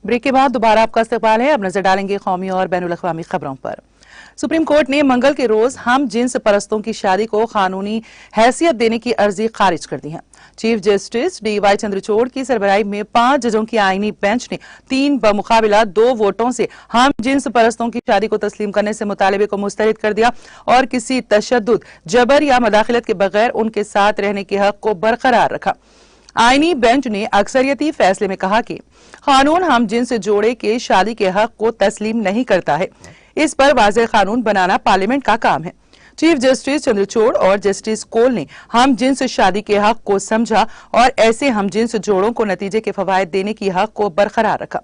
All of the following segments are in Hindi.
ब्रेक के बाद दोबारा आपका इस्तकबाल है। अब नजर डालेंगे कौमी और बैनुल अक़वामी खबरों पर। सुप्रीम कोर्ट ने मंगल के रोज हम जिन्स परस्तों की शादी को कानूनी हैसियत देने की अर्जी खारिज कर दी है। चीफ जस्टिस DY चंद्रचूड़ की सरबराही में 5 जजों की आईनी बेंच ने 3 बमुकाबिला 2 वोटों से हम जिन्स परस्तों की शादी को तस्लीम करने से मुतालबे को मुस्तरद कर दिया और किसी तशद्दुद, जबर या मदाखिलत के बगैर उनके साथ रहने के हक को बरकरार रखा। आईनी बेंच ने अक्सरियती फैसले में कहा कि कानून हम जिन्स जोड़े के शादी के हक को तस्लीम नहीं करता है। इस पर वाज़ेह कानून बनाना पार्लियामेंट का काम है। चीफ जस्टिस चंद्रचूड़ और जस्टिस कोल ने हम जिन्स शादी के हक को समझा और ऐसे हम जिन्स जोड़ों को नतीजे के फवायद देने की हक को बरकरार रखा।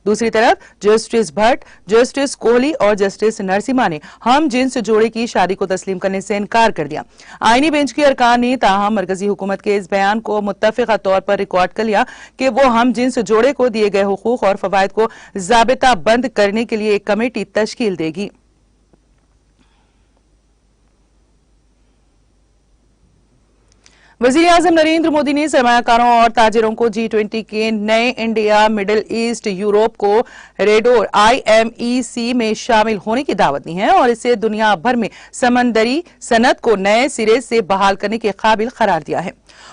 दूसरी तरफ जस्टिस भट्ट, जस्टिस कोहली और जस्टिस नरसिम्हा ने हम जिन्स जोड़े की शादी को तस्लीम करने से इनकार कर दिया। आईनी बेंच के अरकान ने ताहम मरकजी हुकूमत के इस बयान को मुत्तफिका तौर पर रिकॉर्ड कर लिया कि वो हम जिन्स जोड़े को दिए गए हुकूक और फवायद को ज़ाबिता बंद करने के लिए एक कमेटी तश्कील देगी। वज़ीर-ए-आज़म नरेंद्र मोदी ने सरमायाकारों और ताजिरों को G20 के नए इंडिया, मिडिल ईस्ट, यूरोप को रेडोर IMEC में शामिल होने की दावत दी है और इसे दुनिया भर में समंदरी सनत को नए सिरे से बहाल करने के काबिल करार दिया है।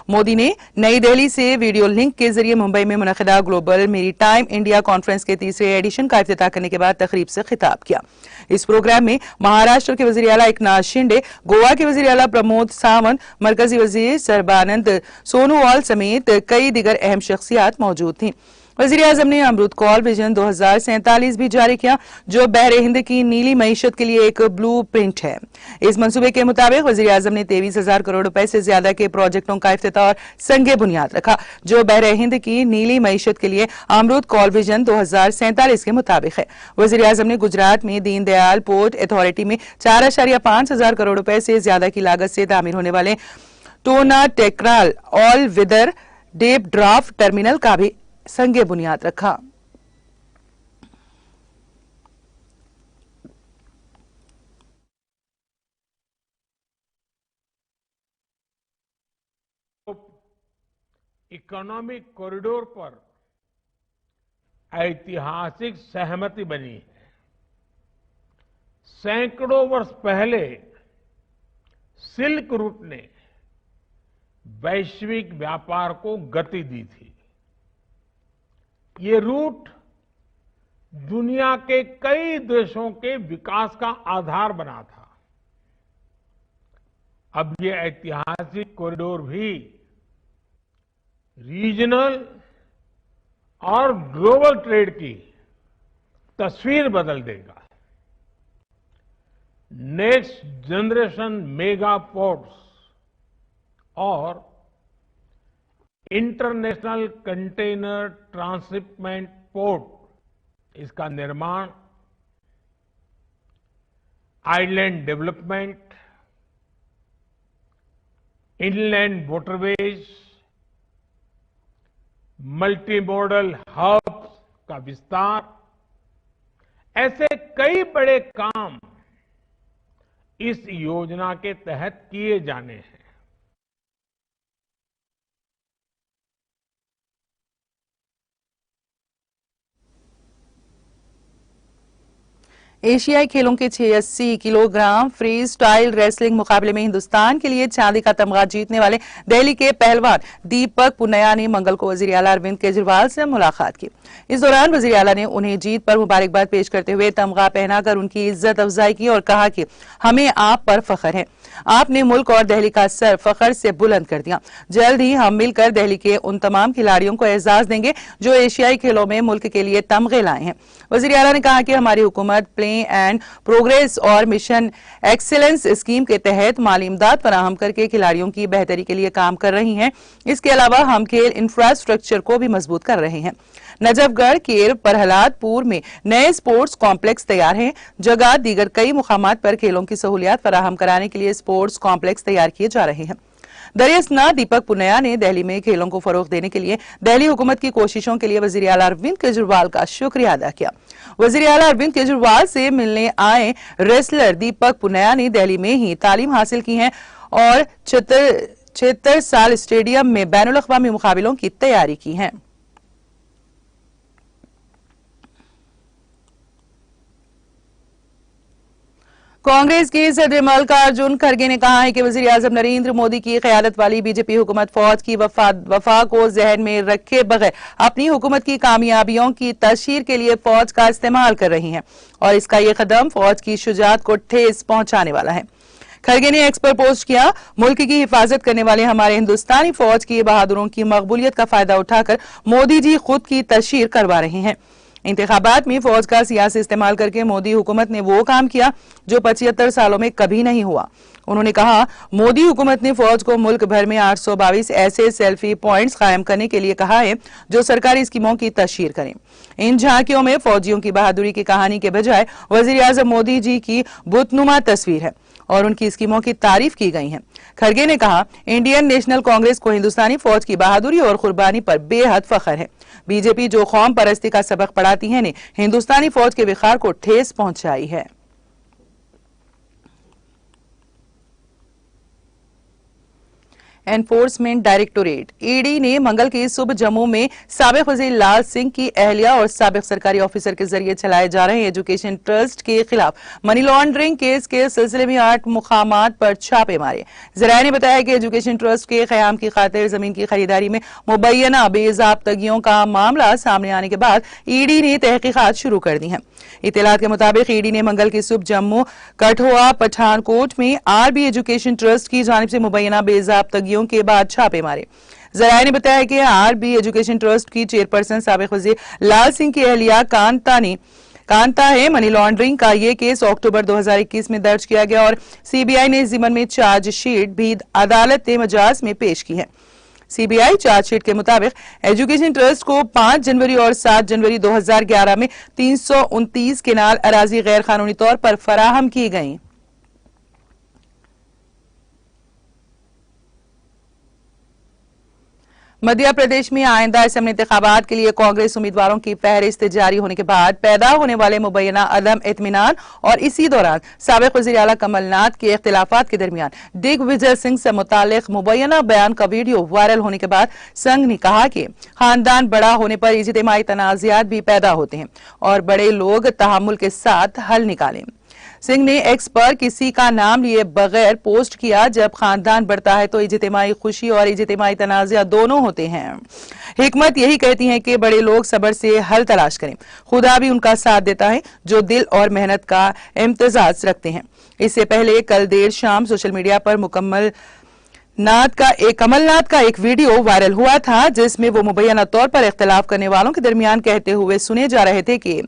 मोदी ने नई दिल्ली से वीडियो लिंक के जरिए मुंबई में मुनक़िदा ग्लोबल मेरीटाइम इंडिया कॉन्फ्रेंस के 3रे एडिशन का इफ्तिताह करने के बाद तकरीब से खिताब किया। इस प्रोग्राम में महाराष्ट्र के वज़ीर आला एकनाथ शिंदे, गोवा के वज़ीर आला प्रमोद सावंत, मरकजी वज़ीर सर्बानंद सोनोवाल समेत कई दिगर अहम शख्सियात मौजूद थीं। वज़ीर-ए-आज़म ने अमृत कॉल विजन 2047 भी जारी किया, जो बहरे हिंद की नीली मईशत के लिए एक ब्लू प्रिंट है। इस मंसूबे के मुताबिक वज़ीर-ए-आज़म ने 23,000 करोड़ रुपए से ज्यादा के प्रोजेक्टों का इफ्तिताह और संगे बुनियाद रखा, जो बहरे हिंद की नीली मईशत के लिए अमृत कॉल विजन 2047 के मुताबिक है। वज़ीर-ए-आज़म ने गुजरात में दीन दयाल पोर्ट अथॉरिटी में 4.5 हजार करोड़ रुपए से ज्यादा की लागत से तामीर होने वाले Tuna Tekra all weather deep draft terminal का भी संगे बुनियाद रखा। इकोनॉमिक कॉरिडोर पर ऐतिहासिक सहमति बनी है। सैकड़ों वर्ष पहले सिल्क रूट ने वैश्विक व्यापार को गति दी थी। ये रूट दुनिया के कई देशों के विकास का आधार बना था। अब ये ऐतिहासिक कॉरिडोर भी रीजनल और ग्लोबल ट्रेड की तस्वीर बदल देगा। नेक्स्ट जनरेशन मेगा पोर्ट्स और इंटरनेशनल कंटेनर ट्रांसशिपमेंट पोर्ट, इसका निर्माण, island development, inland waterways, multi modal hubs का विस्तार, ऐसे कई बड़े काम इस योजना के तहत किए जाने हैं। एशियाई खेलों के 86 किलोग्राम फ्री स्टाइल रेसलिंग मुकाबले में हिंदुस्तान के लिए चांदी का तमगा जीतने वाले दिल्ली के पहलवान दीपक पुनिया ने मंगल को वज़ीर आला अरविंद केजरीवाल से मुलाकात की। इस दौरान वज़ीर आला ने उन्हें जीत पर मुबारकबाद पेश करते हुए तमगा पहनाकर उनकी इज्जत अफजाई की और कहा कि हमें आप पर फख्र है। आपने मुल्क और दिल्ली का सर फख्र से बुलंद कर दिया। जल्द ही हम मिलकर दिल्ली के उन तमाम खिलाड़ियों को एजाज देंगे जो एशियाई खेलों में मुल्क के लिए तमगे लाए हैं। वज़ीर आला ने कहा कि हमारी हुकूमत प्ले एंड प्रोग्रेस और मिशन एक्सीलेंस स्कीम के तहत माली इमदाद फराहम करके खिलाड़ियों की बेहतरी के लिए काम कर रही है। इसके अलावा हम खेल इंफ्रास्ट्रक्चर को भी मजबूत कर रहे हैं। नजफगढ़, केर, प्रहलादपुर में नए स्पोर्ट्स कॉम्प्लेक्स तैयार हैं। जगह दीगर कई मुकामात पर खेलों की सहूलियात फराहम कराने के लिए स्पोर्ट्स कॉम्प्लेक्स तैयार किए जा रहे हैं। दरियासना दीपक पुनिया ने दिल्ली में खेलों को फरोग देने के लिए दिल्ली हुकूमत की कोशिशों के लिए वज़ीर आला अरविंद केजरीवाल का शुक्रिया अदा किया। वज़ीर आला अरविंद केजरीवाल से मिलने आए रेसलर दीपक पुनिया ने दिल्ली में ही तालीम हासिल की है और 76 साल स्टेडियम में बैनुल अक़वामी मुकाबलों की तैयारी की है। कांग्रेस के सदर मल्लिकार्जुन खड़गे ने कहा है कि वजीर आजम नरेंद्र मोदी की क़यादत वाली बीजेपी हुकूमत फौज की वफा को जहन में रखे बगैर अपनी हुकूमत की कामयाबियों की तशहीर के लिए फौज का इस्तेमाल कर रही है और इसका ये कदम फौज की शुजाअत को ठेस पहुंचाने वाला है। खड़गे ने एक्स पर पोस्ट किया, मुल्क की हिफाजत करने वाले हमारे हिंदुस्तानी फौज की बहादुरों की मकबूलियत का फायदा उठाकर मोदी जी खुद की तशहीर करवा रहे हैं। इंतखाबात में फौज का सियासी इस्तेमाल करके मोदी हुकूमत ने वो काम किया जो 75 सालों में कभी नहीं हुआ। उन्होंने कहा, मोदी हुकूमत ने फौज को मुल्क भर में 822 ऐसे सेल्फी पॉइंट्स कायम करने के लिए कहा है जो सरकारी स्कीमों की तशहीर करें। इन झांकियों में फौजियों की बहादुरी की कहानी के बजाय वजीर आजम मोदी जी की बुतनुमा तस्वीर है और उनकी स्कीमों की तारीफ की गई है। खड़गे ने कहा, इंडियन नेशनल कांग्रेस को हिंदुस्तानी फौज की बहादुरी और कुर्बानी पर बेहद फख्र है। बीजेपी जो कौम परस्ती का सबक पढ़ाती है ने हिंदुस्तानी फौज के विखार को ठेस पहुंचाई है। एनफोर्समेंट डायरेक्टोरेट ईडी ने मंगल की सुबह जम्मू में साबिक वजीर लाल सिंह की अहलिया और साबिक सरकारी ऑफिसर के जरिए चलाए जा रहे एजुकेशन ट्रस्ट के खिलाफ मनी लॉन्ड्रिंग केस के सिलसिले में 8 मुकामात पर छापे मारे। जराये ने बताया कि एजुकेशन ट्रस्ट के कयाम की खातिर जमीन की खरीदारी में मुबैना बेज़ाब्तगियों का मामला सामने आने के बाद ईडी ने तहकीकात शुरू कर दी है। इत्तलात के मुताबिक ईडी ने मंगल की सुबह जम्मू, कठुआ, पठानकोट में आरबी एजुकेशन ट्रस्ट की जानिब से मुबैना बेज़ाब्तगियों के बाद छापे मारे। जराये ने बताया कि आरबी एजुकेशन ट्रस्ट की चेयरपर्सन साबिक वजीर लाल सिंह की अहलिया कांता है। मनी लॉन्ड्रिंग का ये केस अक्टूबर 2021 में दर्ज किया गया और सीबीआई ने इस जिम्मन में चार्जशीट भी अदालत मजाज में पेश की है। सीबीआई चार्जशीट के मुताबिक एजुकेशन ट्रस्ट को 5 जनवरी और 7 जनवरी 2011 में 329 केनाल अराजी गैर कानूनी तौर पर फराहम की गई। मध्य प्रदेश में आइंदा असेंबली इंतखाबात के लिए कांग्रेस उम्मीदवारों की फहरिस्त जारी होने के बाद पैदा होने वाले मुबैना अदम इत्मीनान और इसी दौरान साबिक वज़ीर आला कमलनाथ के इख्तिलाफात के दरमियान दिग्विजय सिंह से मुतालिक मुबैना बयान का वीडियो वायरल होने के बाद संघ ने कहा कि खानदान बड़ा होने पर इज्तिमाई तनाज़ात भी पैदा होते हैं और बड़े लोग तहम्मुल के साथ हल निकालें। सिंह ने एक्स पर किसी का नाम लिए बगैर पोस्ट किया, जब खानदान बढ़ता है तो इज्तिमाई खुशी और इज्तिमाई तनाज़ा दोनों होते हैं। हिकमत यही कहती है कि बड़े लोग सब्र से हल तलाश करें, खुदा भी उनका साथ देता है जो दिल और मेहनत का इम्तिजाज रखते हैं। इससे पहले कल देर शाम सोशल मीडिया पर कमलनाथ का एक वीडियो वायरल हुआ था जिसमें वो मुबैना तौर पर इख्तिलाफ करने वालों के दरमियान कहते हुए सुने जा रहे थे कि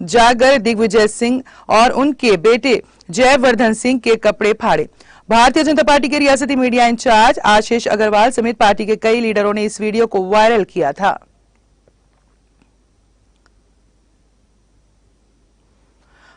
जागर दिग्विजय सिंह और उनके बेटे जयवर्धन सिंह के कपड़े फाड़े। भारतीय जनता पार्टी के रियासती मीडिया इंचार्ज आशीष अग्रवाल समेत पार्टी के कई लीडरों ने इस वीडियो को वायरल किया था।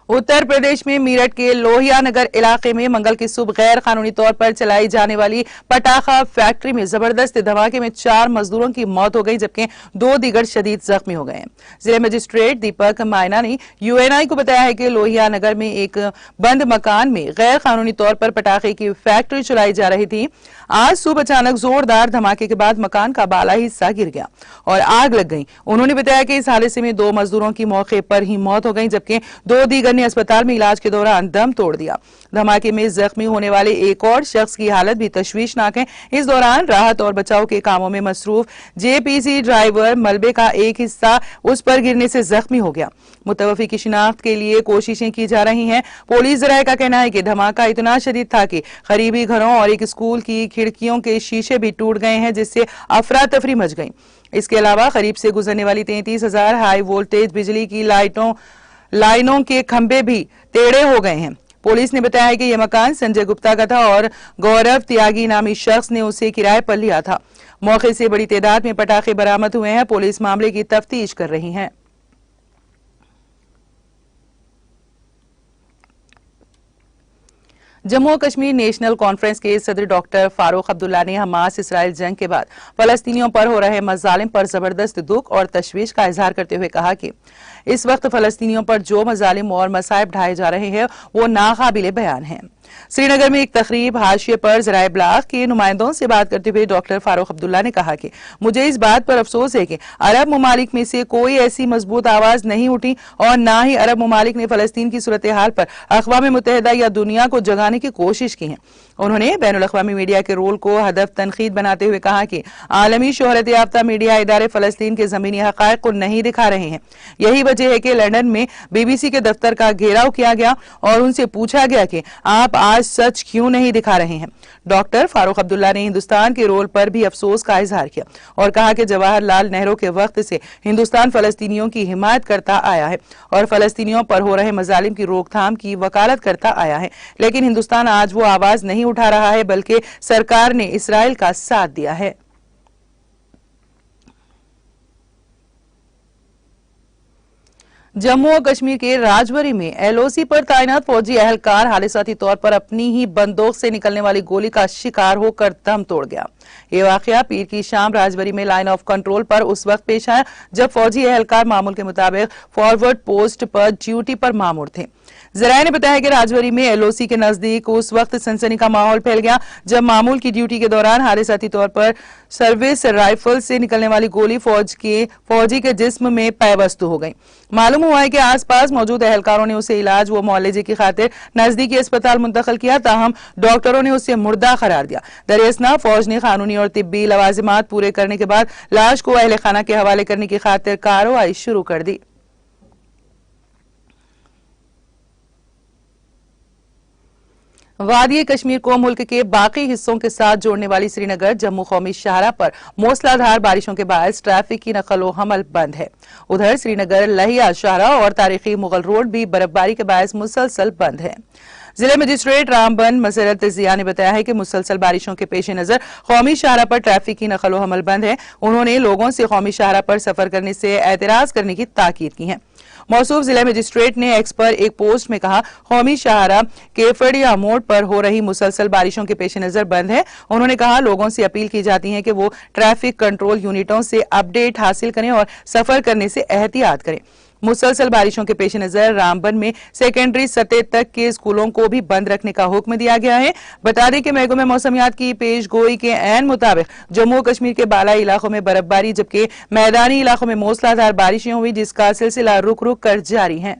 उत्तर प्रदेश में मीरठ के लोहिया नगर इलाके में मंगल की सुबह गैर कानूनी तौर पर चलाई जाने वाली पटाखा फैक्ट्री में जबरदस्त धमाके में 4 मजदूरों की मौत हो गई जबकि 2 दीगर शदीद जख्मी हो गए। जिला मजिस्ट्रेट दीपक मायना ने यूएनआई को बताया है कि लोहिया नगर में एक बंद मकान में गैर कानूनी तौर पर पटाखे की फैक्ट्री चलाई जा रही थी। आज सुबह अचानक जोरदार धमाके के बाद मकान का बाला हिस्सा गिर गया और आग लग गई। उन्होंने बताया कि इस हादसे में 2 मजदूरों की मौके पर ही मौत हो गई जबकि 2 दीगर ने अस्पताल में इलाज के दौरान दम तोड़ दिया। धमाके में जख्मी होने वाले एक और शख्स की हालत भी तशवीशनाक है। इस दौरान राहत और बचाव के कामों में मसरूफ जेपीसी ड्राइवर मलबे का एक हिस्सा उस पर गिरने से जख्मी हो गया। मुतवफी की शिनाख्त के लिए कोशिशें की जा रही हैं। पुलिस जराये का कहना है कि धमाका इतना शदीद था कि करीबी घरों और एक स्कूल की खिड़कियों के शीशे भी टूट गए हैं जिससे अफरा तफरी मच गई। इसके अलावा करीब से गुजरने वाली 33,000 हाई वोल्टेज बिजली की लाइनों के खंभे भी टेढ़े हो गए हैं। पुलिस ने बताया है कि यह मकान संजय गुप्ता का था और गौरव त्यागी नामी शख्स ने उसे किराए पर लिया था। मौके से बड़ी तादाद में पटाखे बरामद हुए हैं। पुलिस मामले की तफ्तीश कर रही है। जम्मू कश्मीर नेशनल कॉन्फ्रेंस के सदर डॉक्टर फारूक अब्दुल्ला ने हमास इसराइल जंग के बाद फलस्तीनियों पर हो रहे मजालिम पर जबरदस्त दुख और तशवीश का इजहार करते हुए कहा कि इस वक्त फलस्तीनियों पर जो मजालिम और मसाइब ढाए जा रहे हैं वो नाकाबिले बयान हैं। श्रीनगर में एक तकरीब हाशिए पर ज़राए इब्लाग के नुमाइंदों से बात करते हुए डॉक्टर फारूक अब्दुल्ला ने कहा कि मुझे इस बात पर अफसोस है कि अरब ममालिक में से कोई ऐसी मजबूत आवाज नहीं उठी और ना ही अरब ममालिक ने फलस्तीन की सूरत हाल पर अक़वाम मुत्तहिदा या दुनिया को जगाने की कोशिश की है। उन्होंने बैनुल अक़वामी मीडिया के रोल को हदफ तनकीद बनाते हुए कहा कि आलमी शोहरत याफ्ता मीडिया इदारे फलस्तीन के जमीनी हक़ाइक़ को नहीं दिखा रहे हैं। यही वजह है कि लंदन में BBC के दफ्तर का घेराव किया गया और उनसे पूछा गया कि आप आज सच क्यों नहीं दिखा रहे हैं। डॉक्टर फारूक अब्दुल्ला ने हिंदुस्तान के रोल पर भी अफसोस का इजहार किया और कहा कि जवाहरलाल नेहरू के वक्त से हिंदुस्तान फलस्तीनियों की हिमायत करता आया है और फलस्तीनियों पर हो रहे मजालिम की रोकथाम की वकालत करता आया है, लेकिन हिंदुस्तान आज वो आवाज नहीं उठा रहा है बल्कि सरकार ने इसराइल का साथ दिया है। जम्मू और कश्मीर के राजौरी में LOC पर तैनात फौजी एहलकार हादसाती तौर पर अपनी ही बंदूक से निकलने वाली गोली का शिकार होकर दम तोड़ गया। ये वाकया पीर की शाम राजौरी में लाइन ऑफ कंट्रोल पर उस वक्त पेश आया जब फौजी एहलकार मामूल के मुताबिक फॉरवर्ड पोस्ट पर ड्यूटी पर मामूर थे। जराये ने बताया कि राजौरी में LOC के नजदीक उस वक्त सनसनी का माहौल फैल गया जब मामूल की ड्यूटी के दौरान हादसाती तौर पर सर्विस राइफल से निकलने वाली गोली फौजी के जिस्म में पैवस्त हो गई। मालूम हुआ है कि आसपास मौजूद एहलकारों ने उसे इलाज व मुआवजे की खातिर नजदीकी अस्पताल मुंतकिल किया, ताहम डॉक्टरों ने उसे मुर्दा करार दिया। दरियासना फौज ने कानूनी और तिब्बी लवाजिमात पूरे करने के बाद लाश को अहले खाना के हवाले करने की खातिर कार्रवाई शुरू कर दी। वादी कश्मीर को मुल्क के बाकी हिस्सों के साथ जोड़ने वाली श्रीनगर जम्मू कौमी शाहराह पर मूसलाधार बारिशों के बायस ट्रैफिक की नकलो हमल बंद है। उधर श्रीनगर लहिया शाहराह और तारीखी मुगल रोड भी बर्फबारी के बायस मुसलसल बंद है। जिला मजिस्ट्रेट रामबन मसरत जिया ने बताया है कि मुसलसल बारिशों के पेश नजर कौमी शाहराह पर ट्रैफिक की नकलो हमल बंद है। उन्होंने लोगों से कौमी शाहराह पर सफर करने से एतराज करने की ताकीद की है। मौसूफ जिला मजिस्ट्रेट ने एक्स पर एक पोस्ट में कहा, कौमी शाहराह केफड़िया मोड़ पर हो रही मुसलसल बारिशों के पेश नजर बंद है। उन्होंने कहा लोगों से अपील की जाती है कि वो ट्रैफिक कंट्रोल यूनिटों से अपडेट हासिल करें और सफर करने से एहतियात करें। मुसलसल बारिशों के पेश नजर रामबन में सेकेंडरी सतह तक के स्कूलों को भी बंद रखने का हुक्म दिया गया है। बता दें कि महकमे मौसमियात की पेश गोई के ऐन मुताबिक जम्मू कश्मीर के बालाई इलाकों में बर्फबारी जबकि मैदानी इलाकों में मूसलाधार बारिशें हुई जिसका सिलसिला रुक रुक कर जारी है।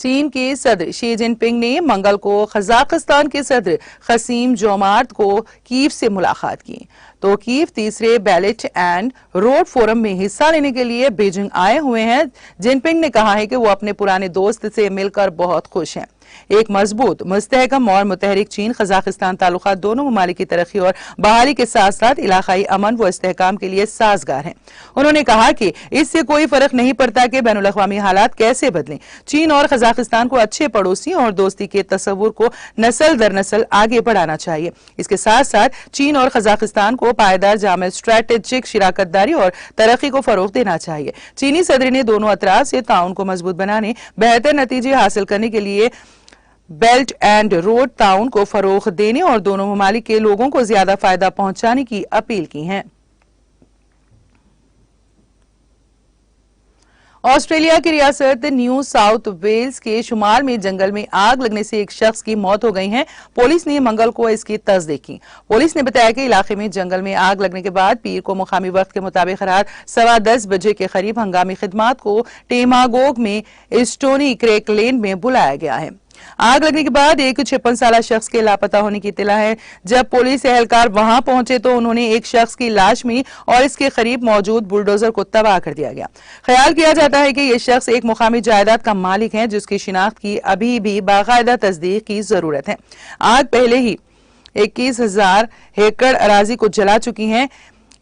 चीन के सदर शी जिनपिंग ने मंगल को कजाकिस्तान के सदर खसीम जोमार्त को कीव से मुलाकात की तो कीव तीसरे बैलेट एंड रोड फोरम में हिस्सा लेने के लिए बीजिंग आए हुए हैं। जिनपिंग ने कहा है कि वो अपने पुराने दोस्त से मिलकर बहुत खुश हैं। एक मजबूत, मुस्तहकम और मुतहरिक चीन कजाकिस्तान ताल्लुकात दोनों ममालिक की तरक्की और बहाली के साथ साथ इलाकाई अमन व इस्तेहकाम के लिए साजगार हैं। उन्होंने कहा कि इससे कोई फर्क नहीं पड़ता कि बैनुल अक़वामी हालात कैसे बदलें, चीन और कजाकिस्तान को अच्छे पड़ोसी और दोस्ती के तस्वुर को नस्ल दर नस्ल आगे बढ़ाना चाहिए। इसके साथ साथ चीन और कजाकिस्तान को पायदार जामिल स्ट्रेटेजिक शिराकतदारी और तरक्की को फरोग देना चाहिए। चीनी सदर ने दोनों अतराफ से ताउन को मजबूत बनाने, बेहतर नतीजे हासिल करने के लिए बेल्ट एंड रोड ताउन को फरोग देने और दोनों ममालिक के लोगों को ज्यादा फायदा पहुंचाने की अपील की है। ऑस्ट्रेलिया की रियासत न्यू साउथ वेल्स के शुमाल में जंगल में आग लगने से एक शख्स की मौत हो गई है। पुलिस ने मंगल को इसकी तस्दीक की। पुलिस ने बताया कि इलाके में जंगल में आग लगने के बाद पीर को मुकामी वक्त के मुताबिक रात 10:15 बजे के करीब हंगामी खिदमात को टेमागोग में स्टोनी क्रेक लेन में बुलाया गया है। आग लगने के बाद एक 56 साला शख्स के लापता होने की इत्तला है। जब पुलिस एहलकार वहां पहुंचे तो उन्होंने एक शख्स की लाश मिली और इसके करीब मौजूद बुलडोजर को तबाह कर दिया गया। ख्याल किया जाता है कि यह शख्स एक मुकामी जायदाद का मालिक है जिसकी शिनाख्त की अभी भी बाकायदा तस्दीक की जरूरत है। आग पहले ही 21,000 एकड़ अराजी को जला चुकी है।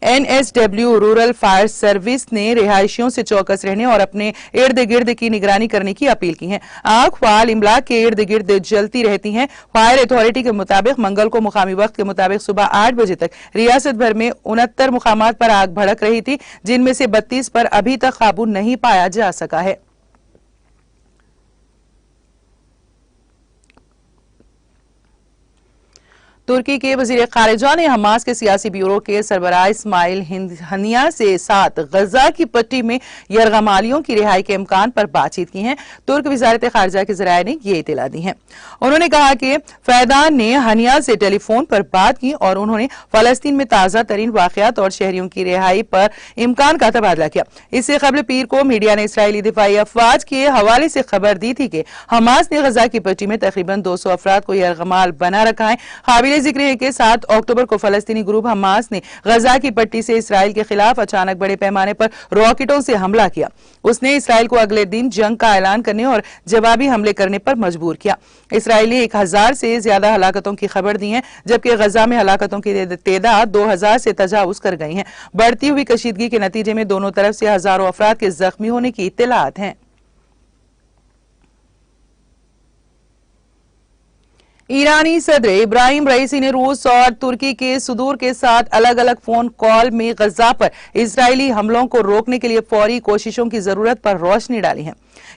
NSW रूरल फायर सर्विस ने रिहायशियों से चौकस रहने और अपने इर्द गिर्द की निगरानी करने की अपील की है। आग फाल इमलाक के इर्द गिर्द जलती रहती हैं। फायर अथॉरिटी के मुताबिक मंगल को मुकामी वक्त के मुताबिक सुबह 8 बजे तक रियासत भर में 69 मुकामात पर आग भड़क रही थी, जिनमें से 32 पर अभी तक काबू नहीं पाया जा सका है। तुर्की के वजीर खारिजा ने हमास के सियासी ब्यूरो के सरबराह इस्माइल हनिया से साथ गजा की पट्टी में यरगमालियों की रिहाई के इम्कान पर बातचीत की है। तुर्क वजारत खारिजा के जराये ने ये इतला दी है। उन्होंने कहा कि फैदान ने हनिया से टेलीफोन पर बात की और उन्होंने फलस्तीन में ताजा तरीन वाकयात और शहरियों की रिहाई पर इम्कान का तबादला किया। इससे कबल पीर को मीडिया ने इसराइली दिफाई अफवाज के हवाले से खबर दी थी कि हमास ने गजा की पट्टी में तकरीबन 200 अफराद को यरगमाल बना रखा है। काबिल जिक्र है कि 7 अक्टूबर को फलस्तीनी ग्रुप हमास ने गजा की पट्टी से इसराइल के खिलाफ अचानक बड़े पैमाने पर रॉकेटों से हमला किया। उसने इसराइल को अगले दिन जंग का ऐलान करने और जवाबी हमले करने पर मजबूर किया। इसराइली 1000 से ज्यादा हलाकतों की खबर दी है, जबकि गजा में हलाकतों की तादाद 2000 से तजावुज कर गई है। बढ़ती हुई कशीदगी के नतीजे में दोनों तरफ से हजारों अफराद के जख्मी होने की इत्तलात हैं। ईरानी सदर इब्राहिम रईसी ने रूस और तुर्की के सदूर के साथ अलग अलग फोन कॉल में गजा पर इजरायली हमलों को रोकने के लिए फौरी कोशिशों की जरूरत पर रोशनी डाली है।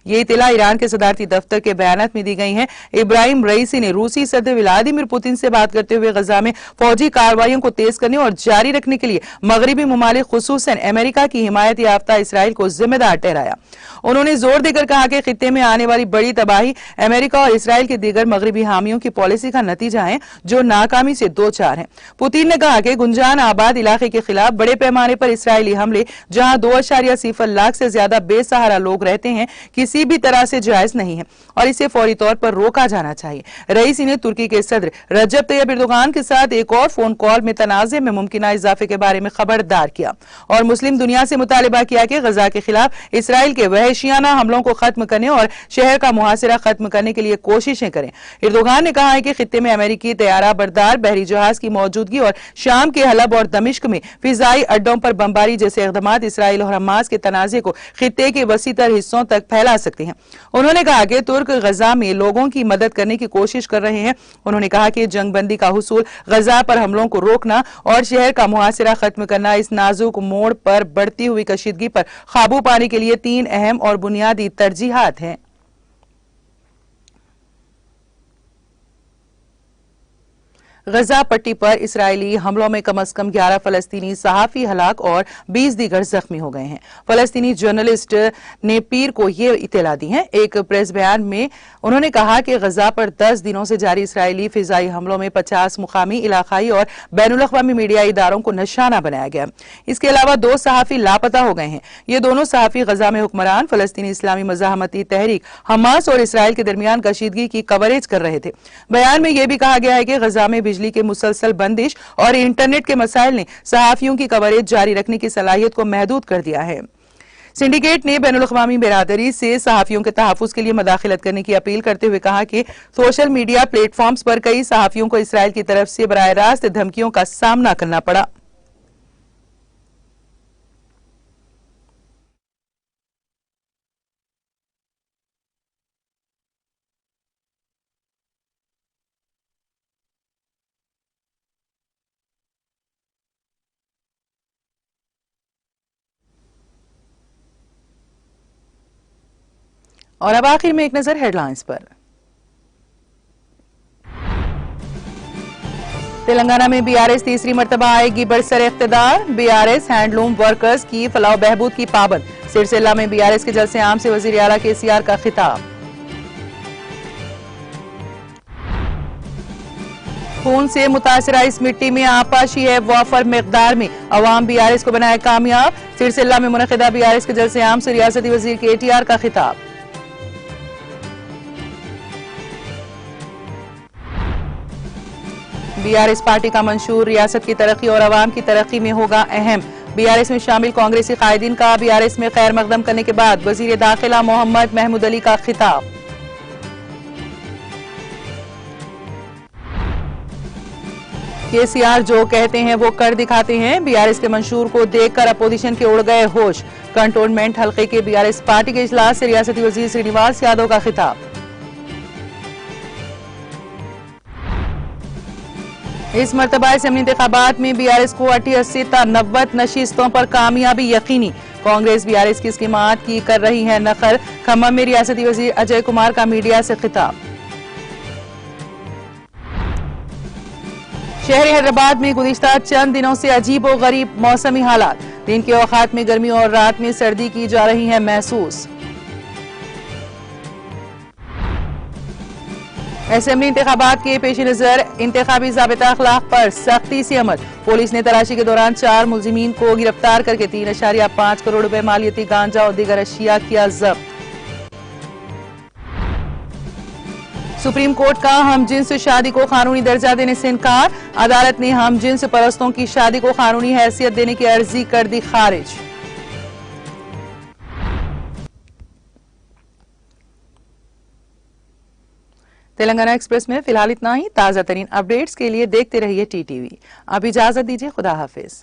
ये इत्तला ईरान के सदारती दफ्तर के बयानात में दी गई है। इब्राहिम रईसी ने रूसी सदर व्लादिमीर पुतिन से बात करते हुए गजा में फौजी कार्रवाइयों को तेज करने और जारी रखने के लिए मगरबी ममालिक खुसूसन अमेरिका की हिमायत याफ्ता इसराइल को जिम्मेदार ठहराया। उन्होंने जोर देकर कहा कि खित्ते में आने वाली बड़ी तबाही अमेरिका और इसराइल के दीगर मगरबी हामियों की पॉलिसी का नतीजा है जो नाकामी से दो चार हैं। पुतिन ने कहा कि गुंजान आबाद इलाके के खिलाफ बड़े पैमाने पर इसराइली हमले, जहां 2.0 लाख से ज्यादा बेसहारा लोग रहते हैं, किसी भी तरह से जायज नहीं है और इसे फौरी तौर पर रोका जाना चाहिए। रईसी ने तुर्की के सदर रजब तैयब एर्दोगान के साथ एक और फोन कॉल में तनाज़े में मुमकिन इजाफे के बारे में खबरदार किया और मुस्लिम दुनिया से मुतालिबा किया कि गजा के खिलाफ इसराइल के वहशियाना हमलों को खत्म करने और शहर का मुहासिरा खत्म करने के लिए कोशिशें करें। एर्दोगान ने कहा है कि खित्ते में अमेरिकी तैयारा बरदार बहरी जहाज की मौजूदगी और शाम के हलब और दमिश्क में फिजाई अड्डों पर बमबारी जैसे इक़दामात इसराइल और हमास के तनाज़े को खित्ते के वसीतर हिस्सों तक फैला सकते हैं। उन्होंने कहा कि तुर्क गजा में लोगों की मदद करने की कोशिश कर रहे हैं। उन्होंने कहा कि जंगबंदी का हुसूल, गजा पर हमलों को रोकना और शहर का मुहासिरा खत्म करना इस नाजुक मोड़ पर बढ़ती हुई कशीदगी पर काबू पाने के लिए 3 अहम और बुनियादी तरजीहात हैं। गजा पट्टी पर इसराइली हमलों में कम से कम 11 फलस्तीनी सहाफी हलाक और 20 दीगर जख्मी हो गए हैं। फलस्तीनी जर्नलिस्ट ने पीर को ये इत्तला दी है। एक प्रेस बयान में उन्होंने कहा कि गजा पर 10 दिनों से जारी इसराइली फिजाई हमलों में 50 मुकामी, इलाकाई और बैनुल-अक़वामी मीडिया इदारों को निशाना बनाया गया। इसके अलावा 2 सहाफी लापता हो गए हैं। ये दोनों सहाफी गजा में हुक्मरान फलस्तीनी इस्लामी मज़ाहमती तहरीक हमास और इसराइल के दरमियान कशीदगी की कवरेज कर रहे थे। बयान में यह भी कहा गया है कि गजा में बिजली के मुसलसल बंदिश और इंटरनेट के मसाइल ने सहाफियों की कवरेज जारी रखने की सलाहियत को महदूद कर दिया है। सिंडिकेट ने बैनुल-अक़वामी बिरादरी से सहाफियों के तहफ़्फ़ुज़ के लिए मदाखिलत करने की अपील करते हुए कहा कि सोशल मीडिया प्लेटफॉर्म्स पर कई सहाफियों को इसराइल की तरफ से बराह रास्त धमकियों का सामना करना पड़ा। और अब आखिर में एक नजर हेडलाइंस पर। तेलंगाना में बीआरएस तीसरी मर्तबा आएगी बरसर इख्तिदार। बीआरएस हैंडलूम वर्कर्स की फलाह बहबूद की पाबंद। सिरसिल्ला में बीआरएस के जलसे आम से वजीर आला केसीआर का खिताब। खून से मुतासरा इस मिट्टी में आपाशी है वाफर मिकदार में, अवाम बीआरएस को बनाया कामयाब। सिरसिल्ला में मुनक़िदा बीआरएस के जलसे आम से रियासती वजीर के एटीआर का खिताब। बीआरएस पार्टी का मंशूर रियासत की तरक्की और अवाम की तरक्की में होगा अहम। बीआरएस में शामिल कांग्रेसी कायदीन का बीआरएस में खैर मकदम करने के बाद वजीर दाखिला मोहम्मद महमूद अली का खिताब। केसीआर जो कहते हैं वो कर दिखाते हैं। बीआरएस के मंशूर को देखकर अपोजिशन के उड़ गए होश। कंटोनमेंट हल्के के बीआरएस पार्टी के इजलास से रियासती वजीर श्रीनिवास यादव का खिताब। इस मरतबा असेंबली इंतखाबात में बीआरएस को 88 था 90 नशीस्तों पर कामयाबी यकीनी। कांग्रेस बीआरएस की स्कीमात की कर रही है नकल। खम्मम में रियासती वजीर अजय कुमार का मीडिया से खिताब। शहर हैदराबाद में गुज़िश्ता चंद दिनों से अजीब और गरीब मौसमी हालात। दिन के औकात में गर्मी और रात में सर्दी की जा रही है महसूस। असेंबली इंतखाबात के पेश नजर इंतखाबी ज़ाबिता अखलाक पर सख्ती से अमल। पुलिस ने तलाशी के दौरान 4 मुलजिमीन को गिरफ्तार करके 3.5 करोड़ रुपए मालियती गांजा और दीगर अशिया किया जब्त। सुप्रीम कोर्ट का हमजिन्स शादी को कानूनी दर्जा देने से इनकार। अदालत ने हमजिन्स परस्तों की शादी को कानूनी हैसियत देने की अर्जी कर दी खारिज। तेलंगाना एक्सप्रेस में फिलहाल इतना ही। ताजा तरीन अपडेट्स के लिए देखते रहिए टीटीवी। अब इजाजत दीजिए, खुदा हाफिज।